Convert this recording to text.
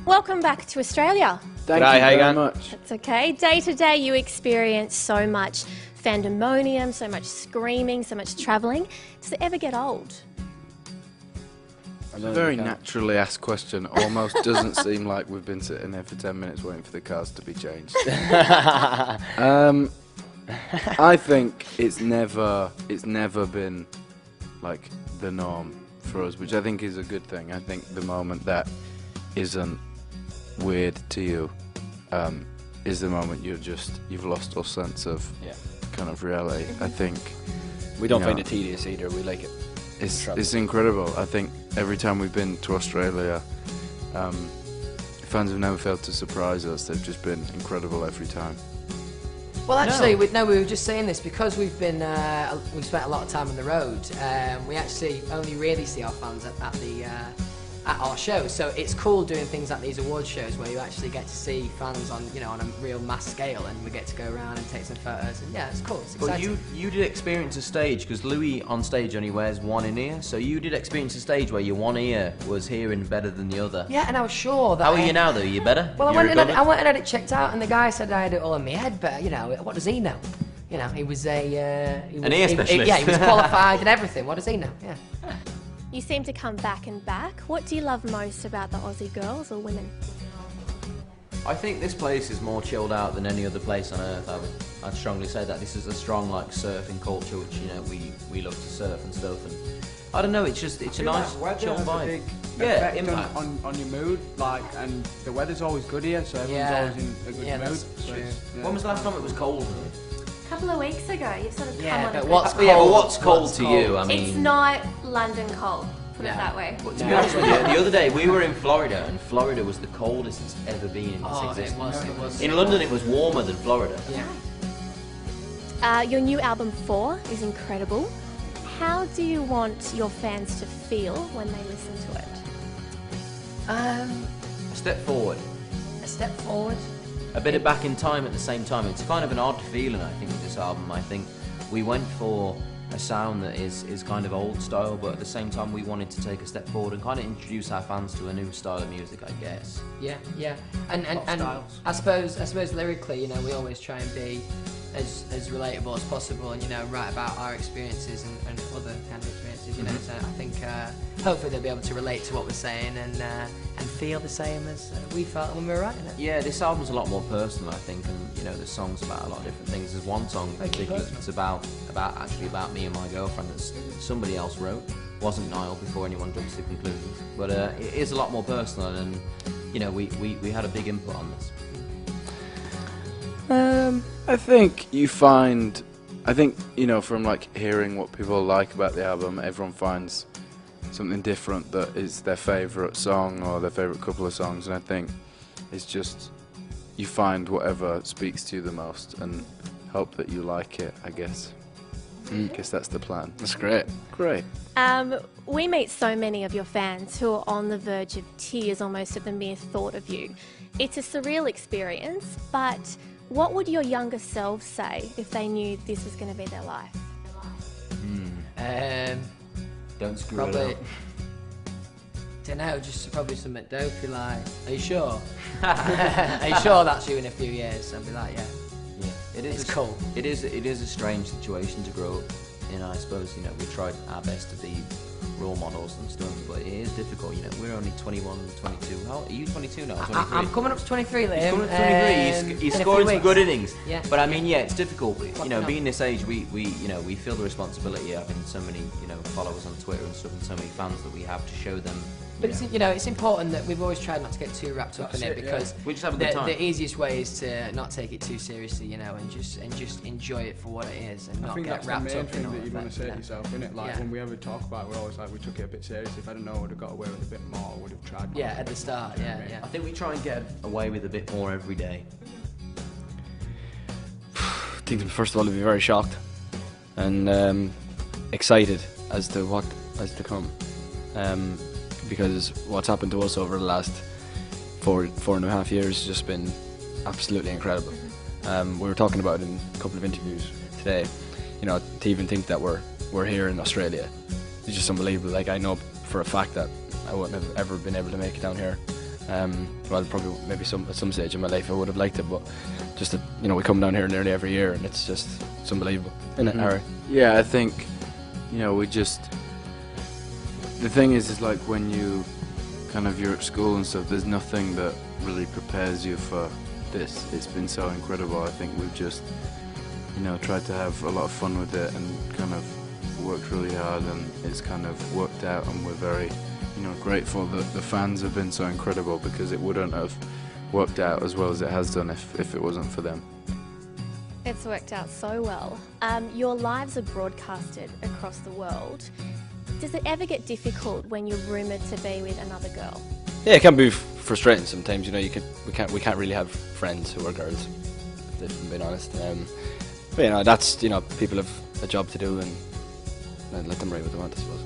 Welcome back to Australia. Thank you very much. That's okay. Day to day you experience so much fandemonium, so much screaming, so much travelling. Does it ever get old? It's a very naturally asked question. Almost doesn't seem like we've been sitting here for 10 minutes waiting for the cars to be changed. I think it's never been like the norm for us, which I think is a good thing. I think the moment that isn't weird to you is the moment you've lost all sense of kind of reality. I think we don't find it tedious either. We like it. It's incredible. I think every time we've been to Australia, fans have never failed to surprise us. They've just been incredible every time. Well, actually, we were just saying this because we've spent a lot of time on the road. We actually only really see our fans at our shows, so it's cool doing things like these award shows where you actually get to see fans on a real mass scale, and we get to go around and take some photos. And yeah, it's cool. It's exciting. Well, you did experience a stage because Louis on stage only wears one in-ear, so you did experience a stage where your one ear was hearing better than the other. Yeah, and I was sure that. How are you now, though? Are you better? Well, I went and had it checked out, and the guy said I had it all in my head, but what does he know? He was an ear specialist. He was qualified and everything. What does he know? Yeah. You seem to come back and back. What do you love most about the Aussie girls or women? I think this place is more chilled out than any other place on earth. I'd strongly say that. This is a strong surfing culture, which we love to surf and stuff. And I don't know, it's a nice chill vibe. Yeah, impact on your mood, and the weather's always good here, so everyone's always in a good mood. That's true. When was the last time it was cold? A couple of weeks ago, you've sort of come on. But what's cold to you? I mean, it's not London cold. Put it that way. But to be honest with you, the other day we were in Florida, and Florida was the coldest it's ever been in its existence. It was. In London, it was warmer than Florida. Yeah. Your new album 4 is incredible. How do you want your fans to feel when they listen to it? A step forward. A step forward. A bit of back in time at the same time. It's kind of an odd feeling, I think, with this album. I think we went for a sound that is kind of old style, but at the same time we wanted to take a step forward and kind of introduce our fans to a new style of music, I guess. Yeah. And I suppose lyrically, we always try and be as relatable as possible, and write about our experiences and other kind of experiences. So I think hopefully they'll be able to relate to what we're saying and feel the same as we felt when we were writing it. Yeah, this album's a lot more personal, I think, and there's songs about a lot of different things. There's one song in particular that's about me and my girlfriend that somebody else wrote. Wasn't Niall, before anyone jumps to conclusions, but it is a lot more personal, and we had a big input on this. I think from hearing what people like about the album, everyone finds something different that is their favourite song or their favourite couple of songs, and I think it's just you find whatever speaks to you the most and hope that you like it, I guess. I guess that's the plan. That's great. Great. We meet so many of your fans who are on the verge of tears almost at the mere thought of you. It's a surreal experience, but what would your younger selves say if they knew this was going to be their life? Don't screw Probably. it up. Don't know, just probably something dopey like, are you sure? Are you sure that's you in a few years? I'd be like, yeah. It's cool. It is a strange situation to grow up in. I suppose we tried our best to be role models and stuff, but it is difficult. We're only 21, 22. How are you? 22 now? 23. I'm coming up to 23, Liam. He's coming up to 23. He's scoring some good innings. Yeah. But I mean, it's difficult. Being this age, we feel the responsibility of having so many followers on Twitter and stuff, and so many fans that we have to show them. But it's important that we've always tried not to get too wrapped up in it, because we just have a good time. The easiest way is to not take it too seriously, and just enjoy it for what it is, and not get wrapped up in all of that. I think that's the main thing that you want to say to yourself, innit? When we ever talk about it, we're always like, we took it a bit seriously. If I didn't know, I would have got away with a bit more. I would have tried more. Yeah, at the start. Yeah. I think we try and get away with a bit more every day. I think first of all, to be very shocked and excited as to what is to come. Because what's happened to us over the last 4.5 years has just been absolutely incredible. We were talking about it in a couple of interviews today. To even think that we're here in Australia is just unbelievable. I know for a fact that I wouldn't have ever been able to make it down here. Well, probably maybe at some stage in my life I would have liked it, but just that, you know, we come down here nearly every year, and it's unbelievable, isn't it, Harry? Yeah, I think, you know, the thing is like when you're at school and stuff, there's nothing that really prepares you for this. It's been so incredible. I think we've just, you know, tried to have a lot of fun with it and kind of worked really hard, and it's kind of worked out, and we're very, you know, grateful that the fans have been so incredible, because it wouldn't have worked out as well as it has done if it wasn't for them. It's worked out so well. Your lives are broadcasted across the world. Does it ever get difficult when you're rumoured to be with another girl? Yeah, it can be frustrating sometimes. You know, we can't really have friends who are girls, if I'm being honest. But you know, that's, you know, people have a job to do, and let them write what they want, I suppose.